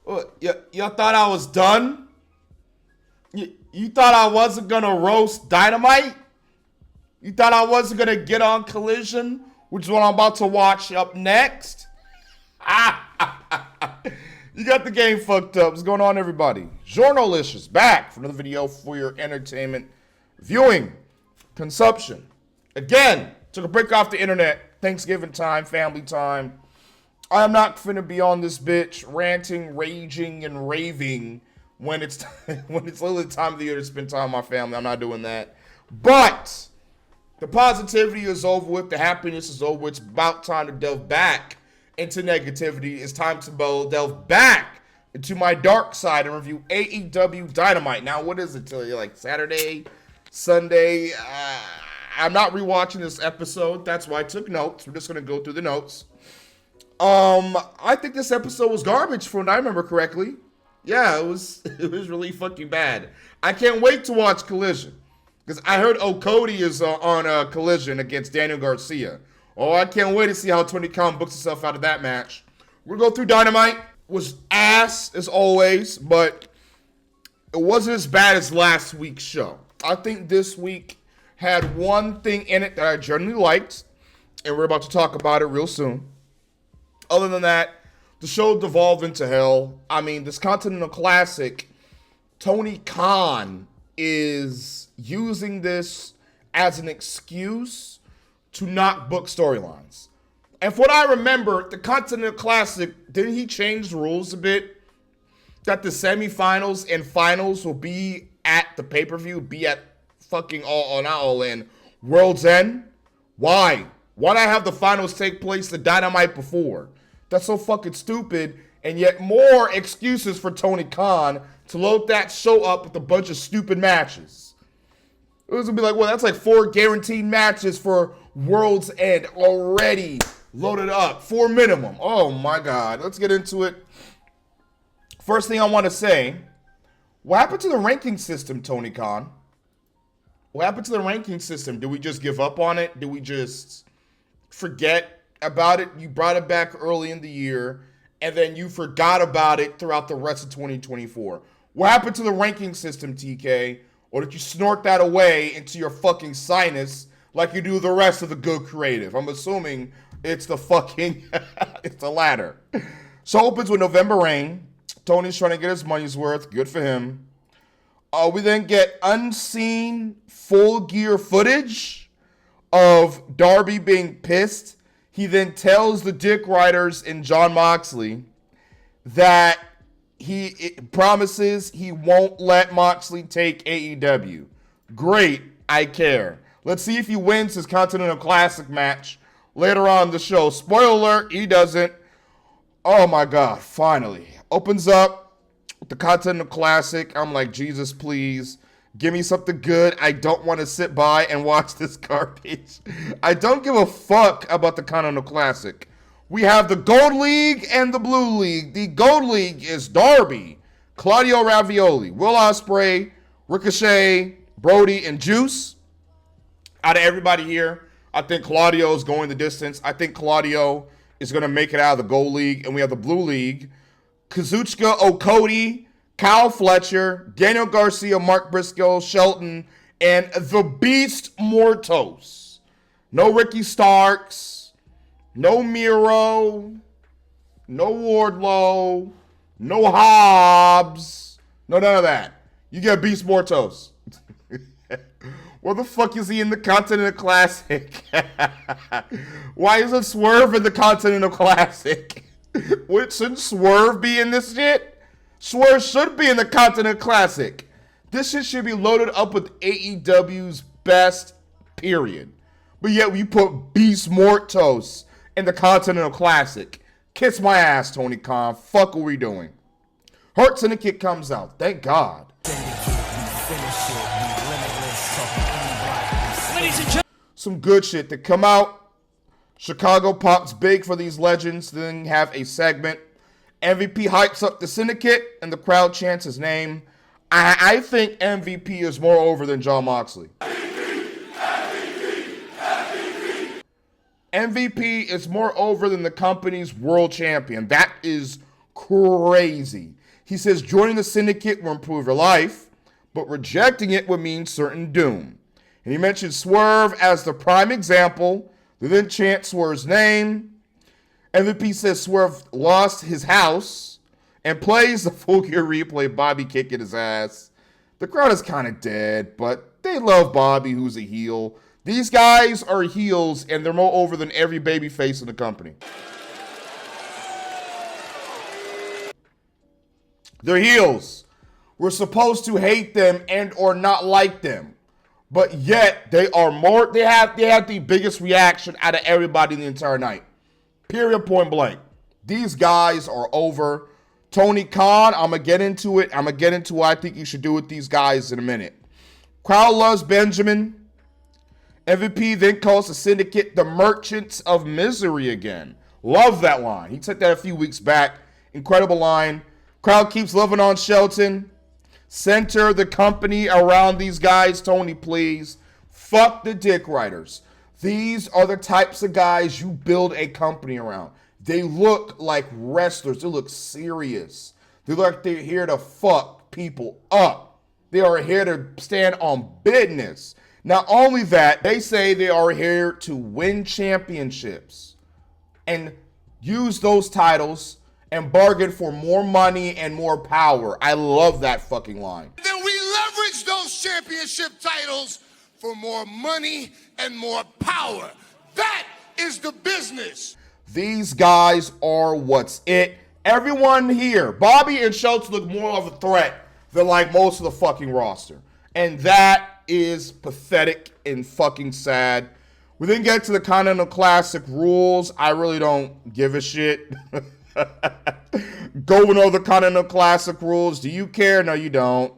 You thought I was done? You thought I wasn't gonna roast Dynamite? You thought I wasn't gonna get on Collision, which is what I'm about to watch up next? You got the game fucked up. What's going on, everybody? Journalicious back for another video for your entertainment viewing consumption. Again, took a break off the internet. Thanksgiving time, family time. I am not finna be on this bitch ranting, raging, and raving when it's literally time of the year to spend time with my family. I'm not doing that. But the positivity is over with. The happiness is over with. It's about time to delve back into negativity. It's time to delve back into my dark side and review AEW Dynamite. Now, what is it till like Saturday, Sunday? I'm not rewatching this episode. That's why I took notes. We're just gonna go through the notes. I think this episode was garbage, from what I remember correctly. Yeah, it was really fucking bad. I can't wait to watch Collision, because I heard Cody is on Collision against Daniel Garcia. Oh, I can't wait to see how Tony Khan books himself out of that match. We're going to go through Dynamite. It was ass, as always, but it wasn't as bad as last week's show. I think this week had one thing in it that I generally liked, and we're about to talk about it real soon. Other than that, the show devolved into hell. I mean, this Continental Classic, Tony Khan is using this as an excuse to not book storylines. And from what I remember, the Continental Classic, didn't he change the rules a bit? That the semifinals and finals will be at the pay-per-view, be at fucking all in World's End? Why? Why not have the finals take place the Dynamite before? That's so fucking stupid, and yet more excuses for Tony Khan to load that show up with a bunch of stupid matches. It was gonna be like, well, that's like 4 guaranteed matches for World's End already loaded up, 4 minimum. Oh my God, let's get into it. First thing I want to say, what happened to the ranking system, Tony Khan? What happened to the ranking system? Did we just give up on it? Did we just forget about it? You brought it back early in the year, and then you forgot about it throughout the rest of 2024. What happened to the ranking system, TK? Or did you snort that away into your fucking sinus like you do the rest of the good creative? I'm assuming it's the fucking, it's the latter. So opens with November Rain. Tony's trying to get his money's worth. Good for him. We then get unseen full gear footage of Darby being pissed. He then tells the Dick Riders and Jon Moxley that he promises he won't let Moxley take AEW. Great, I care. Let's see if he wins his Continental Classic match later on in the show. Spoiler alert, he doesn't. Oh my God, finally. Opens up with the Continental Classic. I'm like, Jesus, please. Give me something good. I don't want to sit by and watch this garbage. I don't give a fuck about the Continental Classic. We have the Gold League and the Blue League. The Gold League is Darby, Claudio Ravioli, Will Ospreay, Ricochet, Brody, and Juice. Out of everybody here, I think Claudio is going the distance. I think Claudio is going to make it out of the Gold League. And we have the Blue League. Kazuchika Okada, Kyle Fletcher, Daniel Garcia, Mark Brisco, Shelton, and the Beast Mortos. No Ricky Starks, no Miro, no Wardlow, no Hobbs, no none of that. You get Beast Mortos. Where the fuck is he in the Continental Classic? Why isn't Swerve in the Continental Classic? Shouldn't Swerve be in this shit? Swerve should be in the Continental Classic. This shit should be loaded up with AEW's best, period. But yet we put Beast Mortos in the Continental Classic. Kiss my ass, Tony Khan. Fuck what we doing. Hurt Syndicate comes out. Thank God. Some good shit that come out. Chicago pops big for these legends. Then have a segment. MVP hypes up the Syndicate, and the crowd chants his name. I think MVP is more over than Jon Moxley. MVP is more over than the company's world champion. That is crazy. He says joining the Syndicate will improve your life, but rejecting it would mean certain doom. And he mentioned Swerve as the prime example. They then chant Swerve's name. MVP says Swerve lost his house and plays the Full Gear replay, Bobby kicking his ass. The crowd is kind of dead, but they love Bobby, who's a heel. These guys are heels, and they're more over than every babyface in the company. They're heels. We're supposed to hate them and or not like them. But yet, they are more, they have the biggest reaction out of everybody in the entire night. Period, point blank. These guys are over. Tony Khan, I'm going to get into it. I'm going to get into what I think you should do with these guys in a minute. Crowd loves Benjamin. MVP then calls the Syndicate the Merchants of Misery again. Love that line. He took that a few weeks back. Incredible line. Crowd keeps loving on Shelton. Center the company around these guys, Tony, please. Fuck the dick riders. These are the types of guys you build a company around. They look like wrestlers. They look serious. They look like they're here to fuck people up. They are here to stand on business. Not only that, they say they are here to win championships and use those titles and bargain for more money and more power. I love that fucking line. Then we leverage those championship titles for more money and more power. That is the business. These guys are what's it. Everyone here, Bobby and Schultz look more of a threat than like most of the fucking roster. And that is pathetic and fucking sad. We then get to the Continental Classic rules. I really don't give a shit. Going over the Continental Classic rules. Do you care? No, you don't.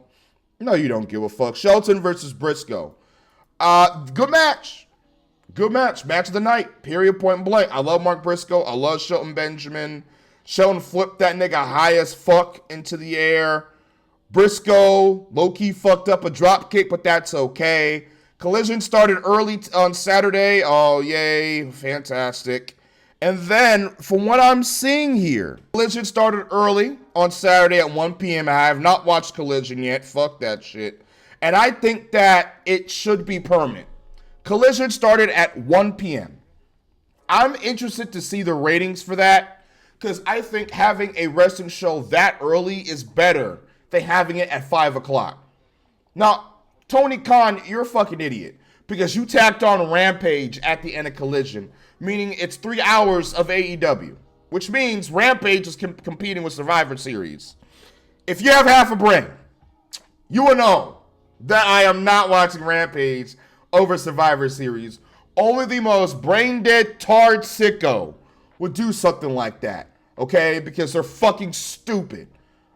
No, you don't give a fuck. Shelton versus Brisco. Good match. Good match. Match of the night. Period, point blank. I love Mark Briscoe. I love Shelton Benjamin. Shelton flipped that nigga high as fuck into the air. Briscoe low-key fucked up a drop kick, but that's okay. Collision started early on Saturday. Oh, yay. Fantastic. And then, from what I'm seeing here, Collision started early on Saturday at 1 p.m. I have not watched Collision yet. Fuck that shit. And I think that it should be permanent. Collision started at 1 p.m. I'm interested to see the ratings for that because I think having a wrestling show that early is better than having it at 5 o'clock. Now, Tony Khan, you're a fucking idiot because you tacked on Rampage at the end of Collision, meaning it's 3 hours of AEW, which means Rampage is competing with Survivor Series. If you have half a brain, you will know that I am not watching Rampage over Survivor Series. Only the most brain-dead tard sicko would do something like that, okay? Because they're fucking stupid.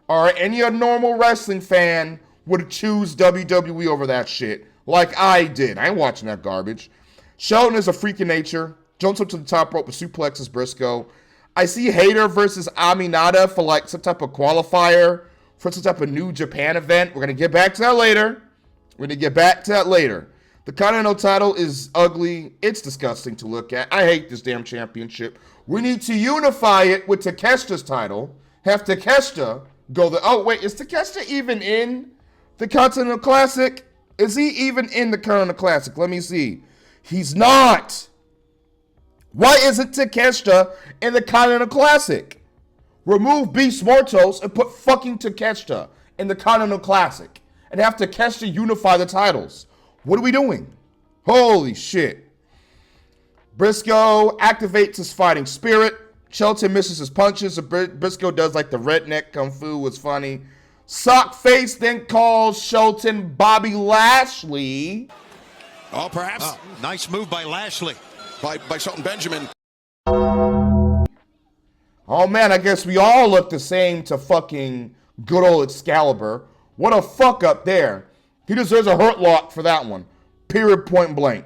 All right, any normal wrestling fan would choose WWE over that shit, like I did. I ain't watching that garbage. Shelton is a freak of nature. Jumps up to the top rope with suplexes Briscoe. I see Hayter versus Aminata for like some type of qualifier for some type of New Japan event. We're going to get back to that later. The Continental title is ugly. It's disgusting to look at. I hate this damn championship. We need to unify it with Takeshita's title. Have Takeshita go the... Oh, wait. Is Takeshita even in the Continental Classic? Is he even in the Continental Classic? Let me see. He's not. Why isn't Takeshita in the Continental Classic? Remove Beast Mortos and put fucking Takeshita in the Continental Classic. And have Takeshita unify the titles. What are we doing? Holy shit. Briscoe activates his fighting spirit. Shelton misses his punches. So Briscoe does like the redneck kung fu. Was funny. Sockface then calls Shelton Bobby Lashley. Oh, perhaps. Oh, nice move by Lashley. By Shelton Benjamin. Oh man, I guess we all look the same to fucking good old Excalibur. What a fuck up there. He deserves a hurt lock for that one. Period, point blank.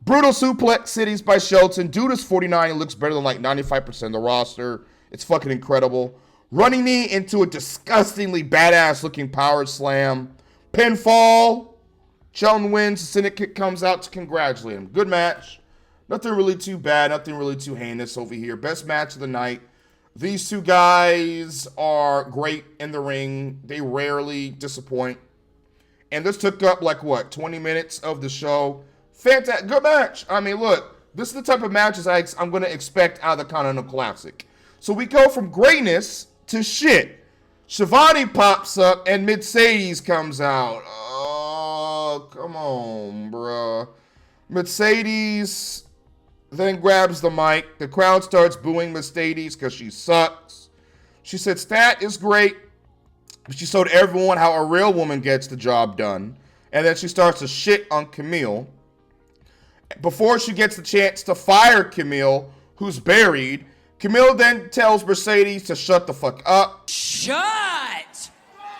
Brutal suplex cities by Shelton. Dude is 49 and looks better than like 95% of the roster. It's fucking incredible. Running knee into a disgustingly badass looking power slam. Pinfall. Shelton wins. The Syndicate comes out to congratulate him. Good match. Nothing really too bad. Nothing really too heinous over here. Best match of the night. These two guys are great in the ring. They rarely disappoint. And this took up, 20 minutes of the show. Fantastic. Good match. I mean, look, this is the type of matches I'm going to expect out of the Continental Classic. So we go from greatness to shit. Shivani pops up and Mercedes comes out. Oh, come on, bruh. Mercedes then grabs the mic. The crowd starts booing Mercedes because she sucks. She said Stat is great. She showed everyone how a real woman gets the job done. And then she starts to shit on Kamille. Before she gets the chance to fire Kamille, who's buried, Kamille then tells Mercedes to shut the fuck up. Shut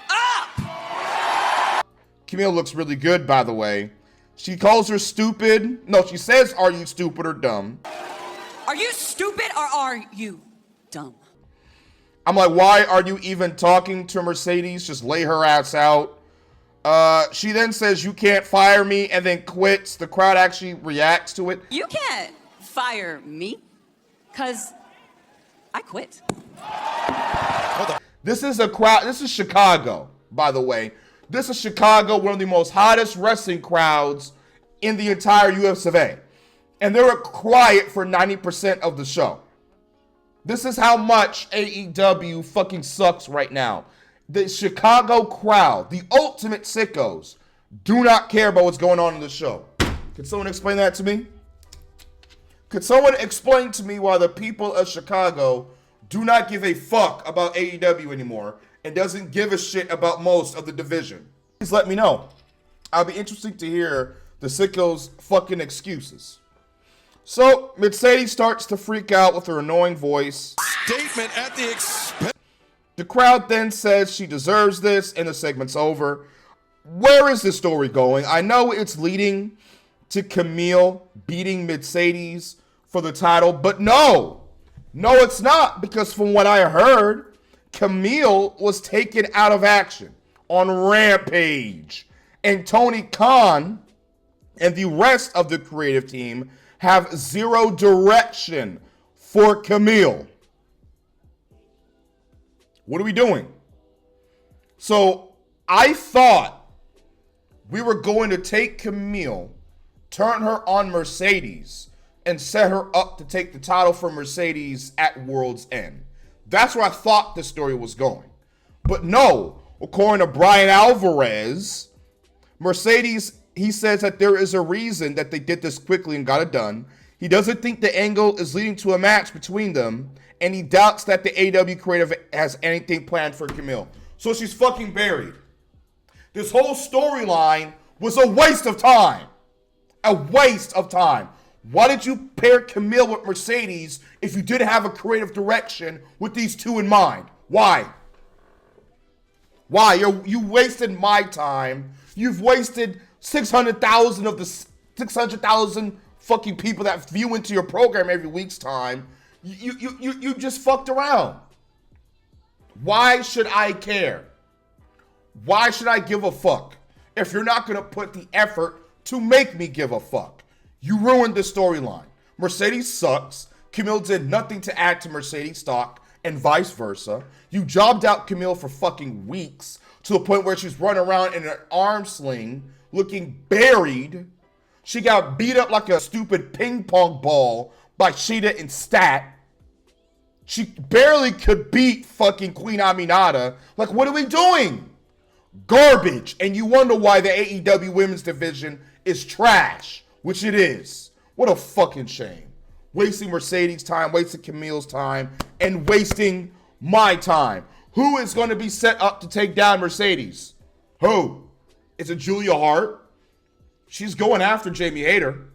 up! Kamille looks really good, by the way. She calls her stupid. No, she says, are you stupid or dumb? Are you stupid or are you dumb? I'm like, why are you even talking to Mercedes? Just lay her ass out. She then says, you can't fire me, and then quits. The crowd actually reacts to it. You can't fire me, because I quit. This is a crowd. This is Chicago, by the way. This is Chicago, one of the most hottest wrestling crowds in the entire US of A. And they were quiet for 90% of the show. This is how much AEW fucking sucks right now. The Chicago crowd, the ultimate sickos, do not care about what's going on in the show. Can someone explain that to me? Could someone explain to me why the people of Chicago do not give a fuck about AEW anymore and doesn't give a shit about most of the division? Please let me know. I'll be interested to hear the sickos' fucking excuses. So, Mercedes starts to freak out with her annoying voice. Statement at the expense. The crowd then says she deserves this, and the segment's over. Where is this story going? I know it's leading to Kamille beating Mercedes for the title, but no, it's not, because from what I heard, Kamille was taken out of action on Rampage, and Tony Khan and the rest of the creative team have zero direction for Kamille. What are we doing? So I thought we were going to take Kamille, turn her on Mercedes, and set her up to take the title from Mercedes at World's End. That's where I thought the story was going. But no, according to Brian Alvarez, Mercedes, he says that there is a reason that they did this quickly and got it done. He doesn't think the angle is leading to a match between them, and he doubts that the AEW creative has anything planned for Kamille. So she's fucking buried. This whole storyline was a waste of time. A waste of time. Why did you pair Kamille with Mercedes if you didn't have a creative direction with these two in mind? Why? Why? You wasted my time. You've wasted 600,000 of the 600,000 fucking people that view into your program every week's time. You just fucked around. Why should I care? Why should I give a fuck if you're not going to put the effort to make me give a fuck? You ruined the storyline. Mercedes sucks. Kamille did nothing to add to Mercedes stock, and vice versa. You jobbed out Kamille for fucking weeks to the point where she's running around in an arm sling looking buried. She got beat up like a stupid ping pong ball by Sheeta and Stat. She barely could beat fucking Queen Aminata. Like, what are we doing? Garbage. And you wonder why the AEW women's division is trash, which it is. What a fucking shame. Wasting Mercedes' time, wasting Kamille's time, and wasting my time. Who is going to be set up to take down Mercedes? Who? Is it Julia Hart? She's going after Jamie Hayter.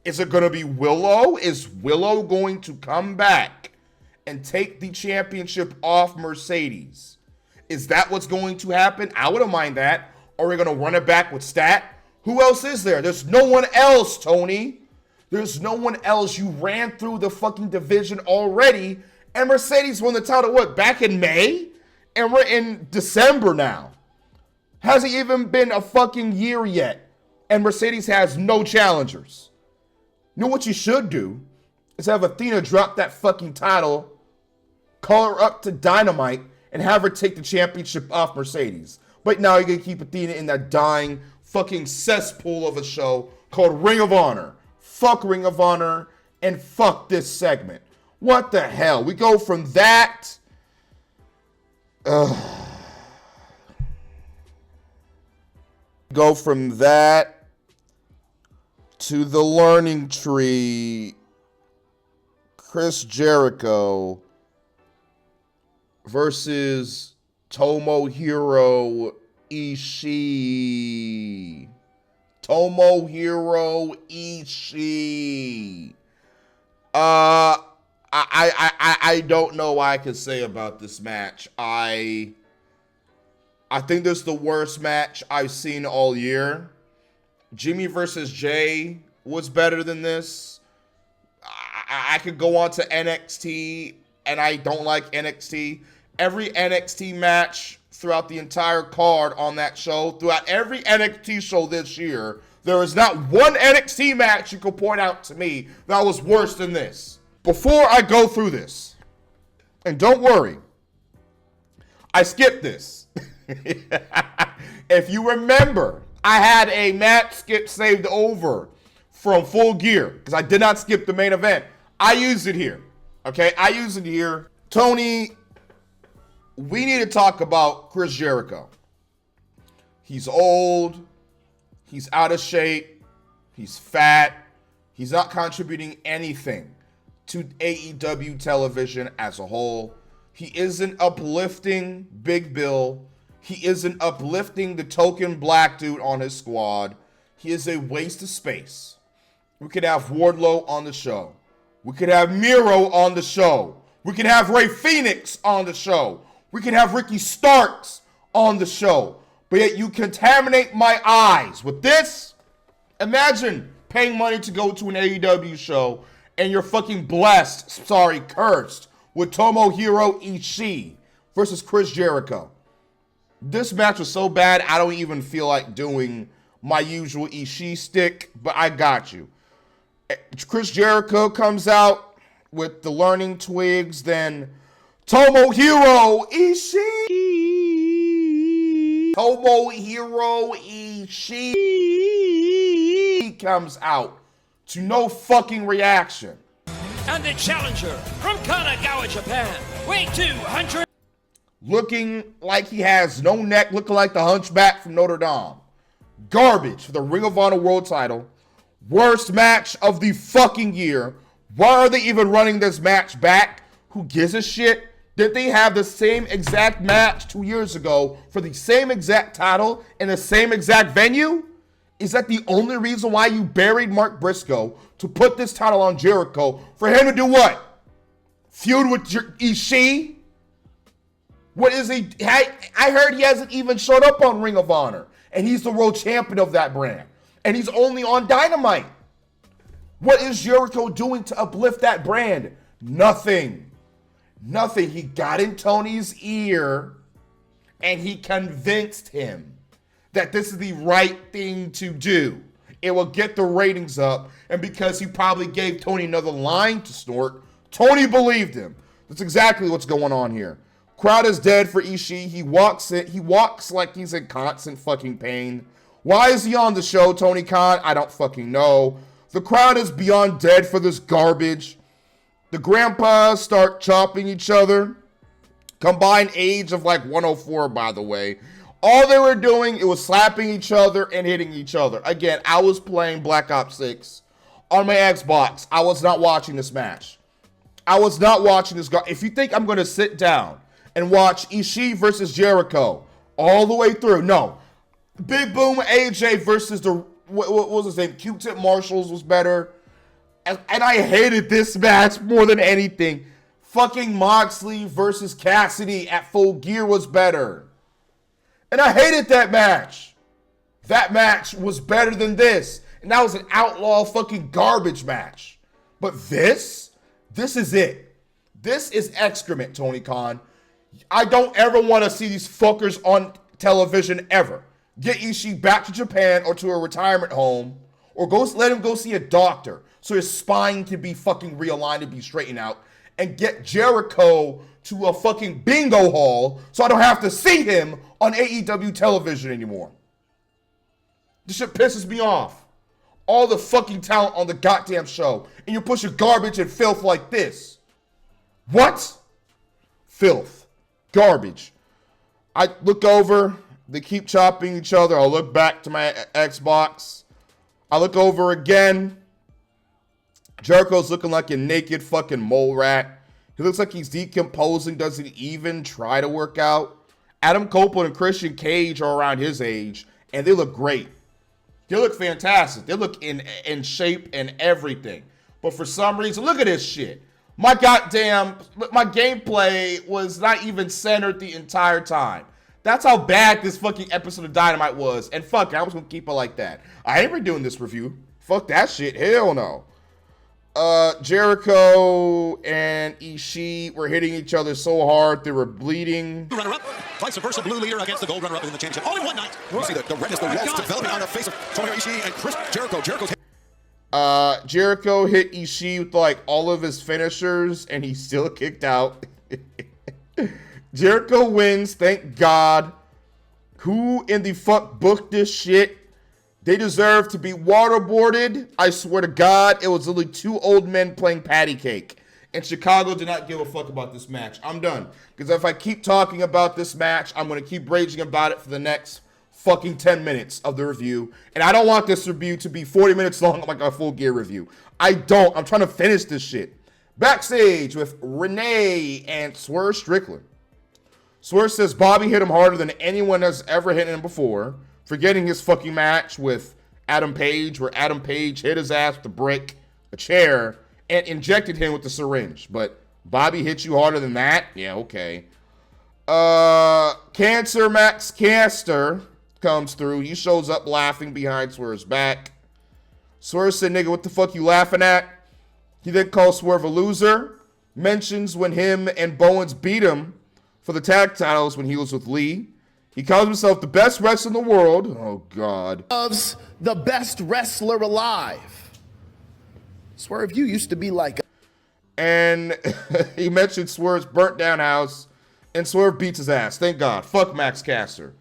Is it going to be Willow? Is Willow going to come back and take the championship off Mercedes? Is that what's going to happen? I wouldn't mind that. Are we going to run it back with Stat? Who else is there? There's no one else, Tony. There's no one else. You ran through the fucking division already, and Mercedes won the title, what, back in May? And we're in December now. Hasn't even been a fucking year yet, and Mercedes has no challengers. You know what you should do is have Athena drop that fucking title call her up to Dynamite, and have her take the championship off Mercedes. But now you're going to keep Athena in that dying fucking cesspool of a show called Ring of Honor. Fuck Ring of Honor and fuck this segment. What the hell? We go from that... Go from that to the learning tree. Chris Jericho versus Tomohiro Ishii. Tomohiro Ishii. I don't know what I can say about this match. I think this is the worst match I've seen all year. Jimmy versus Jay was better than this. I could go on to NXT, and I don't like NXT. Every NXT match throughout the entire card on that show, throughout every NXT show this year, there is not one NXT match you could point out to me that was worse than this. Before I go through this, and don't worry, I skipped this. If you remember, I had a match skip saved over from Full Gear because I did not skip the main event. I used it here. Okay, I used it here. Tony, we need to talk about Chris Jericho. He's old. He's out of shape. He's fat. He's not contributing anything to AEW television as a whole. He isn't uplifting Big Bill. He isn't uplifting the token black dude on his squad. He is a waste of space. We could have Wardlow on the show. We could have Miro on the show. We could have Rey Fenix on the show. We could have Ricky Starks on the show. But yet you contaminate my eyes with this. Imagine paying money to go to an AEW show and you're fucking cursed with Tomohiro Ishii versus Chris Jericho. This match was so bad, I don't even feel like doing my usual Ishii stick, but I got you. Chris Jericho comes out with the learning twigs, then Tomohiro Ishii comes out to no fucking reaction. And the challenger from Kanagawa, Japan, weight 200. Looking like he has no neck, looking like the hunchback from Notre Dame. Garbage for the Ring of Honor World title. Worst match of the fucking year. Why are they even running this match back? Who gives a shit? Did they have the same exact match 2 years ago for the same exact title in the same exact venue? Is that the only reason why you buried Mark Briscoe to put this title on Jericho? For him to do what? Feud with Ishii? What is he? I heard he hasn't even showed up on Ring of Honor. And he's the world champion of that brand. And he's only on Dynamite. What is Jericho doing to uplift that brand? Nothing. Nothing. He got in Tony's ear and he convinced him that this is the right thing to do. It will get the ratings up. And because he probably gave Tony another line to snort, Tony believed him. That's exactly what's going on here. Crowd is dead for Ishii. He walks like he's in constant fucking pain. Why is he on the show, Tony Khan? I don't fucking know. The crowd is beyond dead for this garbage. The grandpas start chopping each other. Combined age of like 104, by the way. All they were doing, it was slapping each other and hitting each other. Again, I was playing Black Ops 6 on my Xbox. I was not watching this match. I was not watching this. If you think I'm going to sit down and watch Ishii versus Jericho all the way through, no. Big Boom AJ versus what was his name? Q-Tip Marshalls was better. And I hated this match more than anything. Fucking Moxley versus Cassidy at Full Gear was better. And I hated that match. That match was better than this. And that was an outlaw fucking garbage match. But this is it. This is excrement, Tony Khan. I don't ever want to see these fuckers on television ever. Get Ishii back to Japan or to a retirement home, or let him go see a doctor so his spine can be fucking realigned and be straightened out, and get Jericho to a fucking bingo hall so I don't have to see him on AEW television anymore. This shit pisses me off. All the fucking talent on the goddamn show, and you're pushing garbage and filth like this. What? Filth. Garbage. I look over, they keep chopping each other. I'll look back to my Xbox. I look over again. Jericho's looking like a naked fucking mole rat. He looks like he's decomposing, doesn't even try to work out. Adam Copeland and Christian Cage are around his age, and they look great. They look fantastic. They look in shape and everything. But for some reason, look at this shit. My gameplay was not even centered the entire time. That's how bad this fucking episode of Dynamite was. And fuck it, I was gonna keep it like that. I ain't redoing this review. Fuck that shit. Hell no. Jericho and Ishii were hitting each other so hard they were bleeding. Runner-up, vice versa, blue leader against the gold runner-up in the championship. All in one night. You see the redness, the walls developing on the face of Ishii and Chris Jericho. Jericho hit Ishii with like all of his finishers, and he's still kicked out. Jericho wins, thank God. Who in the fuck booked this shit? They deserve to be waterboarded. I swear to God, it was literally two old men playing patty cake. And Chicago did not give a fuck about this match. I'm done. Because if I keep talking about this match, I'm going to keep raging about it for the next fucking 10 minutes of the review. And I don't want this review to be 40 minutes long like a Full Gear review. I don't. I'm trying to finish this shit. Backstage with Renee and Swerve Strickland. Swerve says Bobby hit him harder than anyone has ever hit him before, forgetting his fucking match with Adam Page, where Adam Page hit his ass with a brick, a chair, and injected him with the syringe. But Bobby hit you harder than that? Yeah, okay. Cancer Max Caster comes through. He shows up laughing behind Swerve's back. Swerve said, nigga, what the fuck you laughing at? He then calls Swerve a loser, mentions when him and Bowens beat him for the tag titles when he was with Lee. He calls himself the best wrestler in the world. Oh, God. Loves the best wrestler alive. Swerve, you used to be like... And he mentioned Swerve's burnt down house, and Swerve beats his ass. Thank God. Fuck Max Caster.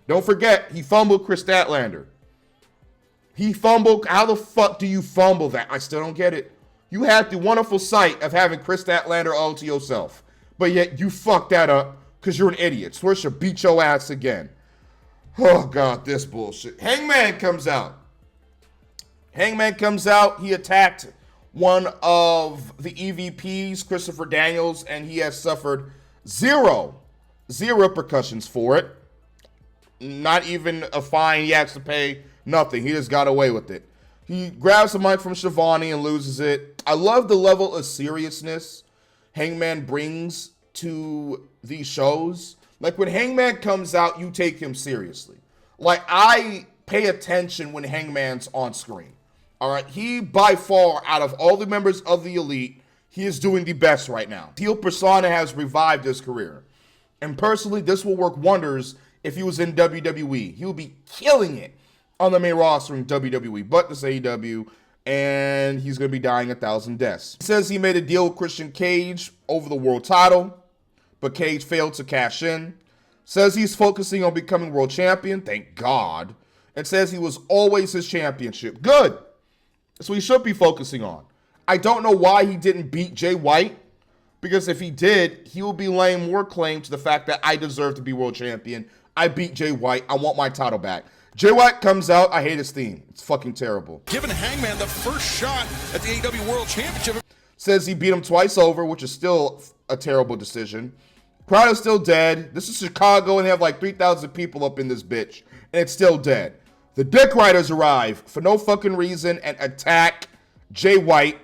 Don't forget, he fumbled Chris Statlander. He fumbled. How the fuck do you fumble that? I still don't get it. You had the wonderful sight of having Chris Statlander all to yourself, but yet you fucked that up because you're an idiot. Swerve should beat your ass again. Oh, God, this bullshit. Hangman comes out. Hangman comes out. He attacked one of the EVPs, Christopher Daniels, and he has suffered zero repercussions for it. Not even a fine he has to pay. Nothing. He just got away with it. He grabs the mic from Shivani and loses it. I love the level of seriousness Hangman brings to these shows. Like, when Hangman comes out, you take him seriously. Like, I pay attention when Hangman's on screen. All right? He, by far, out of all the members of the Elite, he is doing the best right now. Heel persona has revived his career. And personally, this will work wonders if he was in WWE. He will be killing it on the main roster in WWE, but this AEW, and he's going to be dying 1,000 deaths. He says he made a deal with Christian Cage over the world title, but Cage failed to cash in. Says he's focusing on becoming world champion, thank God, and says he was always his championship. Good. That's what he should be focusing on. I don't know why he didn't beat Jay White, because if he did, he will be laying more claim to the fact that I deserve to be world champion. I beat Jay White. I want my title back. Jay White comes out. I hate his theme. It's fucking terrible. Giving Hangman the first shot at the AEW World Championship. Says he beat him twice over, which is still a terrible decision. Crowd is still dead. This is Chicago, and they have like 3,000 people up in this bitch, and it's still dead. The Dick Riders arrive for no fucking reason and attack Jay White.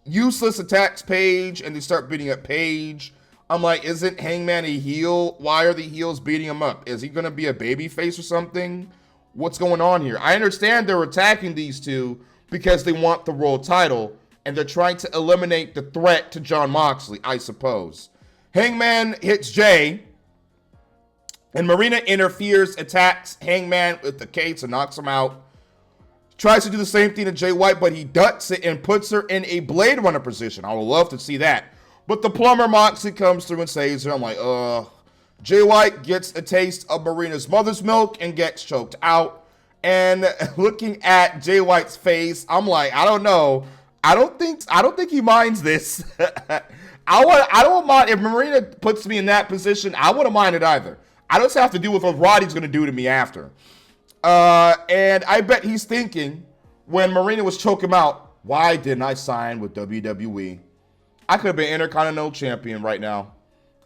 Useless attacks Paige, and they start beating up Paige. I'm like, isn't Hangman a heel? Why are the heels beating him up? Is he going to be a babyface or something? What's going on here? I understand they're attacking these two because they want the world title, and they're trying to eliminate the threat to Jon Moxley, I suppose. Hangman hits Jay, and Marina interferes, attacks Hangman with the cage and knocks him out. Tries to do the same thing to Jay White, but he ducks it and puts her in a Blade Runner position. I would love to see that. But the plumber Moxley comes through and saves her. I'm like, Jay White gets a taste of Marina's mother's milk and gets choked out. And looking at Jay White's face, I'm like, I don't know. I don't think he minds this. I don't mind if Marina puts me in that position. I wouldn't mind it either. I just have to do with what Roddy's going to do to me after. And I bet he's thinking when Marina was choking him out, why didn't I sign with WWE? I could have been Intercontinental Champion right now.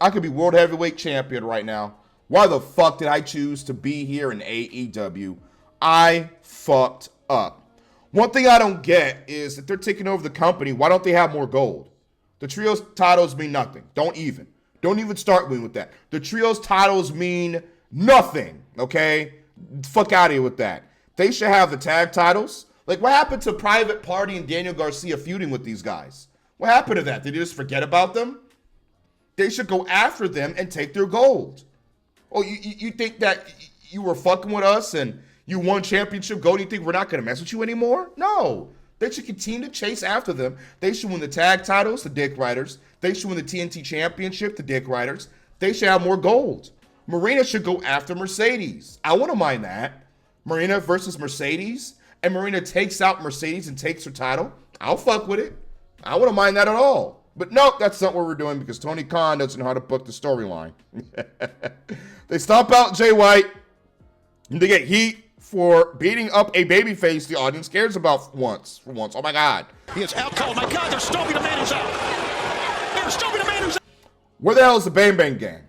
I could be World Heavyweight Champion right now. Why the fuck did I choose to be here in AEW? I fucked up. One thing I don't get is if they're taking over the company, why don't they have more gold? The trios titles mean nothing. Don't even start with that. The trios titles mean nothing, okay? Fuck out of here with that. They should have the tag titles. Like, what happened to Private Party and Daniel Garcia feuding with these guys? What happened to that? Did you just forget about them? They should go after them and take their gold. Oh, you think that you were fucking with us and you won championship gold? You think we're not going to mess with you anymore? No. They should continue to chase after them. They should win the tag titles, the Dick Riders. They should win the TNT Championship, the Dick Riders. They should have more gold. Marina should go after Mercedes. I wouldn't mind that. Marina versus Mercedes, and Marina takes out Mercedes and takes her title. I'll fuck with it. I wouldn't mind that at all. But nope, that's not what we're doing because Tony Khan doesn't know how to book the storyline. They stomp out Jay White, and they get heat for beating up a babyface the audience cares about for once. Oh my God. He is out cold. My God, they're stomping a man who's out. They're stomping a man who's out. Where the hell is the Bang Bang Gang?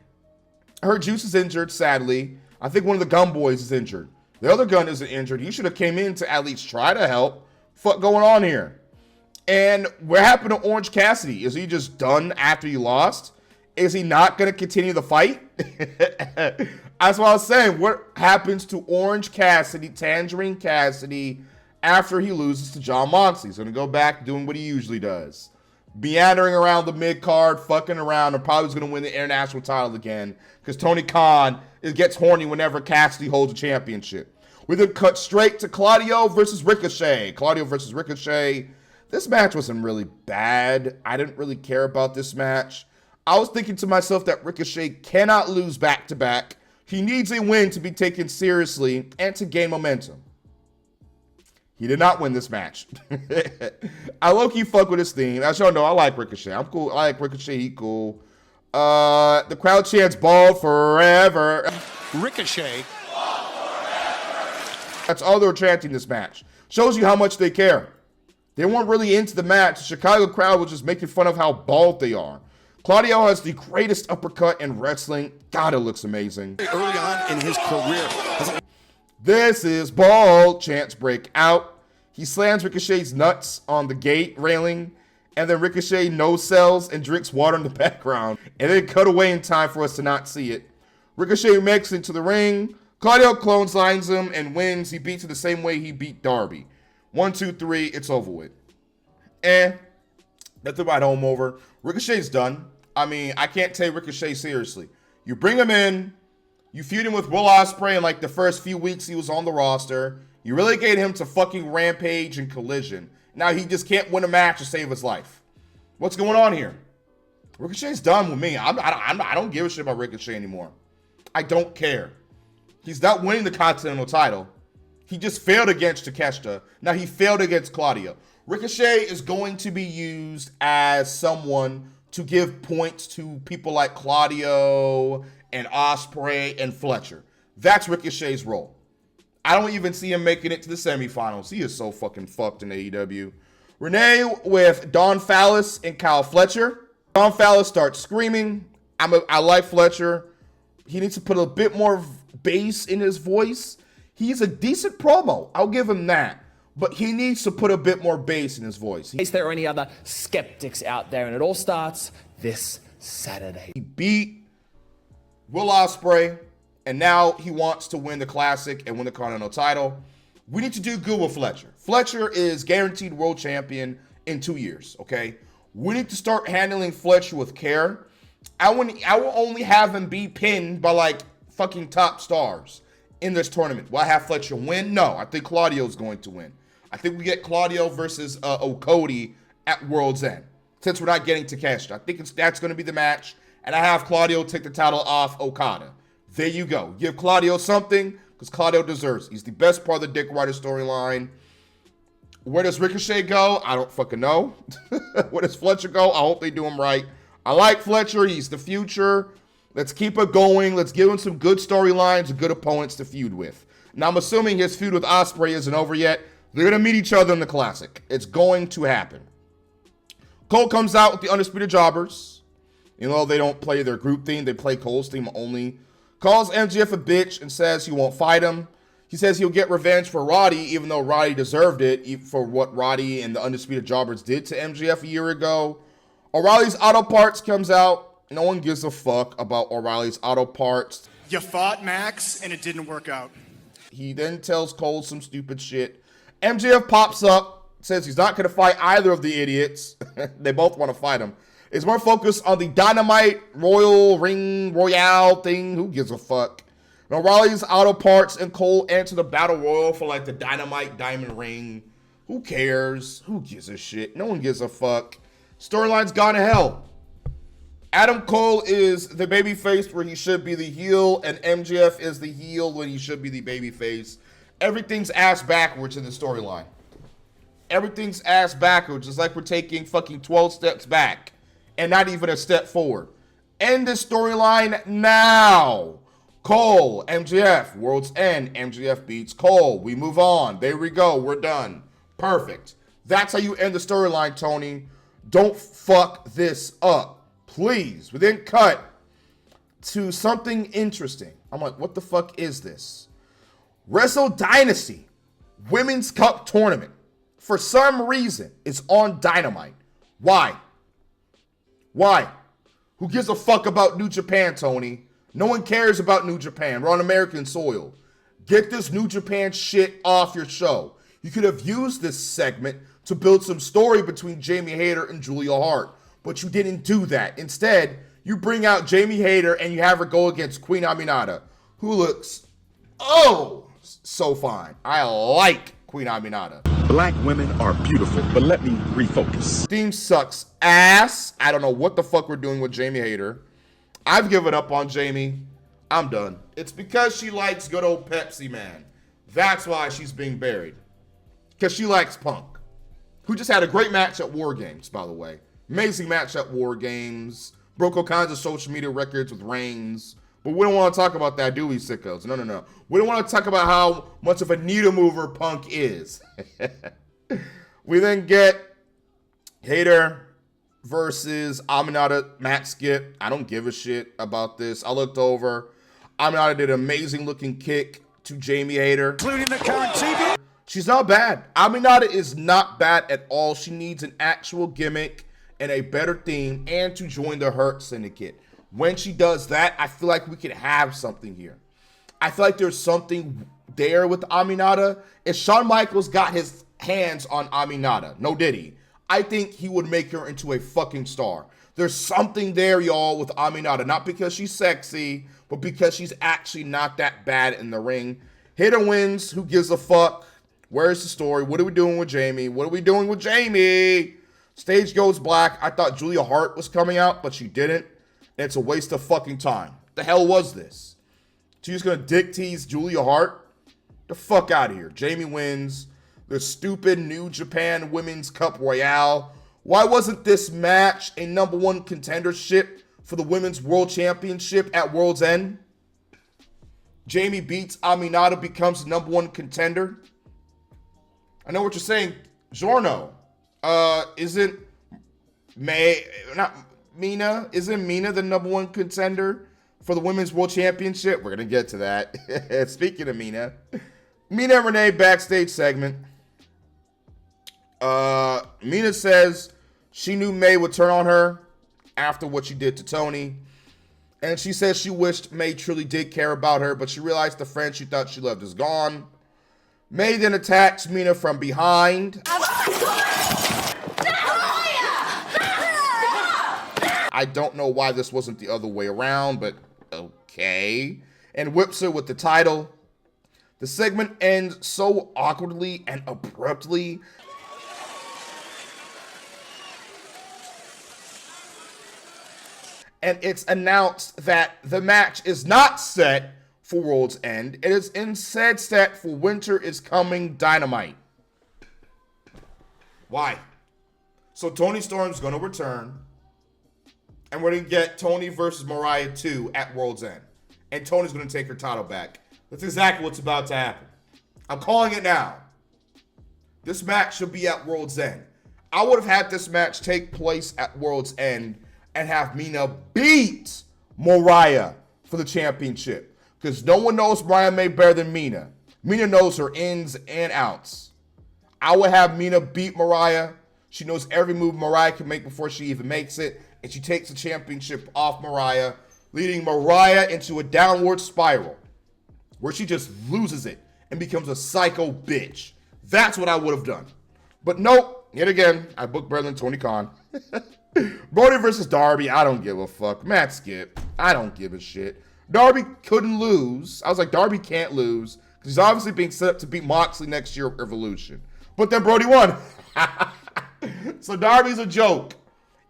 I heard Juice is injured, sadly. I think one of the Gun Boys is injured. The other Gun isn't injured. He should have came in to at least try to help. Fuck going on here? And what happened to Orange Cassidy? Is he just done after he lost? Is he not going to continue the fight? That's what I was saying. What happens to Orange Cassidy, Tangerine Cassidy, after he loses to Jon Moxley? He's going to go back doing what he usually does. Meandering around the mid-card, fucking around, and probably going to win the international title again because Tony Khan gets horny whenever Cassidy holds a championship. We then cut straight to Claudio versus Ricochet. Claudio versus Ricochet. This match wasn't really bad. I didn't really care about this match. I was thinking to myself that Ricochet cannot lose back-to-back. He needs a win to be taken seriously and to gain momentum. He did not win this match. I low-key fuck with his theme. As y'all know, I like Ricochet. I'm cool. I like Ricochet. He cool. The crowd chants "Ball forever." Ricochet. That's all they were chanting this match. Shows you how much they care. They weren't really into the match. The Chicago crowd was just making fun of how bald they are. Claudio has the greatest uppercut in wrestling. God, it looks amazing. Early on in his career. This is bald. Chants break out. He slams Ricochet's nuts on the gate railing, and then Ricochet no-sells and drinks water in the background, and then cut away in time for us to not see it. Ricochet makes it into the ring. Claudio clotheslines him and wins. He beats it the same way he beat Darby. 1, 2, 3, it's over with. That's the ride home over. Ricochet's done. I mean, I can't take Ricochet seriously. You bring him in, you feud him with Will Ospreay in like the first few weeks he was on the roster. You relegate him to fucking Rampage and Collision. Now he just can't win a match to save his life. What's going on here? Ricochet's done with me. I don't give a shit about Ricochet anymore. I don't care. He's not winning the Continental title. He just failed against Takeshita. Now he failed against Claudio. Ricochet is going to be used as someone to give points to people like Claudio and Ospreay and Fletcher. That's Ricochet's role. I don't even see him making it to the semifinals. He is so fucking fucked in AEW. Renee with Don Fallis and Kyle Fletcher. Don Fallis starts screaming. I like Fletcher. He needs to put a bit more bass in his voice. He's a decent promo. I'll give him that. But he needs to put a bit more bass in his voice. Is there any other skeptics out there? And it all starts this Saturday. He beat Will Ospreay, and now he wants to win the Classic and win the Continental title. We need to do good with Fletcher. Fletcher is guaranteed world champion in 2 years, okay? We need to start handling Fletcher with care. I will only have him be pinned by like fucking top stars in this tournament. Will I have Fletcher win? No, I think Claudio's going to win. I think we get Claudio versus Cody at World's End. Since we're not getting Takeshita, I think that's going to be the match. And I have Claudio take the title off Okada. There you go. Give Claudio something, because Claudio deserves it. He's the best part of the Dick Ryder storyline. Where does Ricochet go? I don't fucking know. Where does Fletcher go? I hope they do him right. I like Fletcher. He's the future. Let's keep it going. Let's give him some good storylines and good opponents to feud with. Now, I'm assuming his feud with Ospreay isn't over yet. They're going to meet each other in the Classic. It's going to happen. Cole comes out with the Undisputed Jobbers. You know, they don't play their group theme. They play Cole's theme only. Calls MJF a bitch and says he won't fight him. He says he'll get revenge for Roddy, even though Roddy deserved it for what Roddy and the Undisputed Jobbers did to MJF a year ago. O'Reilly's Auto Parts comes out. No one gives a fuck about O'Reilly's Auto Parts. You fought Max, and it didn't work out. He then tells Cole some stupid shit. MJF pops up, says he's not going to fight either of the idiots. They both want to fight him. It's more focused on the Dynamite Royale thing. Who gives a fuck? And O'Reilly's Auto Parts and Cole enter the Battle Royal for like the Dynamite Diamond Ring. Who cares? Who gives a shit? No one gives a fuck. Storyline's gone to hell. Adam Cole is the babyface where he should be the heel, and MJF is the heel when he should be the babyface. Everything's ass backwards in the storyline. Everything's ass backwards. It's like we're taking fucking 12 steps back and not even a step forward. End this storyline now. Cole, MJF, World's End. MJF beats Cole. We move on. There we go. We're done. Perfect. That's how you end the storyline, Tony. Don't fuck this up. Please. We then cut to something interesting. I'm like, what the fuck is this? Wrestle Dynasty Women's Cup Tournament. For some reason, it's on Dynamite. Why? Why? Who gives a fuck about New Japan, Tony? No one cares about New Japan. We're on American soil. Get this New Japan shit off your show. You could have used this segment to build some story between Jamie Hayter and Julia Hart, but you didn't do that. Instead, you bring out Jamie Hayter and you have her go against Queen Aminata, who looks, so fine. I like Queen Aminata. Black women are beautiful, but let me refocus. Theme sucks ass. I don't know what the fuck we're doing with Jamie Hayter. I've given up on Jamie. I'm done. It's because she likes good old Pepsi Man. That's why she's being buried. Because she likes Punk, who just had a great match at War Games, by the way. Amazing match at War Games. Broke all kinds of social media records with Reigns. But we don't want to talk about that, do we, sickos? No. We don't want to talk about how much of a needle mover Punk is. We then get Hayter versus Aminata match skip. I don't give a shit about this. I looked over. Aminata did an amazing looking kick to Jamie Hayter. Including the current TV. She's not bad. Aminata is not bad at all. She needs an actual gimmick and a better theme and to join the Hurt Syndicate. When she does that, I feel like we could have something here. I feel like there's something there with Aminata. If Shawn Michaels got his hands on Aminata, no did he, I think he would make her into a fucking star. There's something there, y'all, with Aminata. Not because she's sexy, but because she's actually not that bad in the ring. Hayter wins. Who gives a fuck? Where's the story? What are we doing with Jamie? What are we doing with Jamie? Stage goes black. I thought Julia Hart was coming out, but she didn't. And it's a waste of fucking time. The hell was this? She's gonna dick tease Julia Hart? The fuck out of here. Jamie wins the stupid New Japan Women's Cup Royale. Why wasn't this match a #1 contendership for the Women's World Championship at World's End? Jamie beats Aminata, becomes the #1 contender. I know what you're saying, Giorno. Isn't Mina the #1 contender for the Women's World Championship? We're gonna get to that. Speaking of Mina and Renee backstage segment. Mina says she knew May would turn on her after what she did to Tony. And she says she wished May truly did care about her, but she realized the friend she thought she loved is gone. May then attacks Mina from behind. I don't know why this wasn't the other way around, but okay. And whips her with the title. The segment ends so awkwardly and abruptly. And it's announced that the match is not set for World's End. It is instead set for Winter is Coming Dynamite. Why? So Toni Storm's going to return. And we're going to get Toni versus Mariah 2 at World's End. And Toni's going to take her title back. That's exactly what's about to happen. I'm calling it now. This match should be at World's End. I would have had this match take place at World's End and have Mina beat Mariah for the championship. Because no one knows Mariah May better than Mina. Mina knows her ins and outs. I would have Mina beat Mariah. She knows every move Mariah can make before she even makes it. And she takes the championship off Mariah, leading Mariah into a downward spiral where she just loses it and becomes a psycho bitch. That's what I would have done. But nope, yet again, I booked better than Tony Khan. Brody versus Darby, I don't give a fuck. Matt Skip, I don't give a shit. Darby couldn't lose. I was like, Darby can't lose because he's obviously being set up to beat Moxley next year at Evolution. But then Brody won. So Darby's a joke.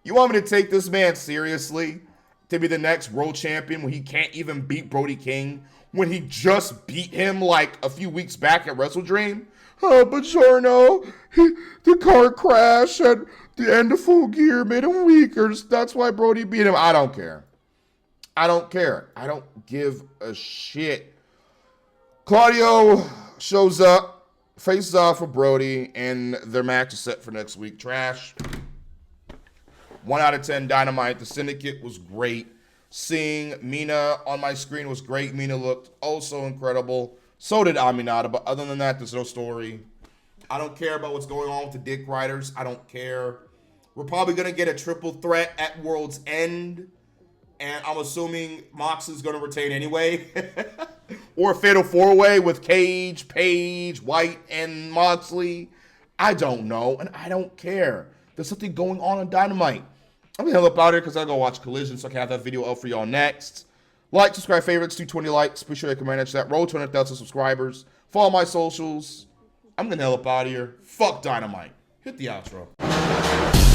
You want me to take this man seriously to be the next world champion when he can't even beat Brody King when he just beat him like a few weeks back at WrestleDream? But Giorno, the car crash at the end of Full Gear made him weaker. That's why Brody beat him. I don't care. I don't care. I don't give a shit. Claudio shows up, faces off for Brody, and their match is set for next week. Trash. 1 out of 10 Dynamite. The Syndicate was great. Seeing Mina on my screen was great. Mina looked oh so incredible. So did Aminata, but other than that, there's no story. I don't care about what's going on with the Dick Riders. I don't care. We're probably going to get a triple threat at World's End, and I'm assuming Moxley's going to retain anyway. Or a fatal four-way with Cage, Page, White, and Moxley. I don't know, and I don't care. There's something going on Dynamite. I'm going to hell up out here because I go watch Collision so I can have that video up for y'all next. Like, subscribe, favorites, 220 likes. Be sure you can manage that. Roll to 100,000 subscribers. Follow my socials. I'm going to hell up out of here. Fuck Dynamite. Hit the outro.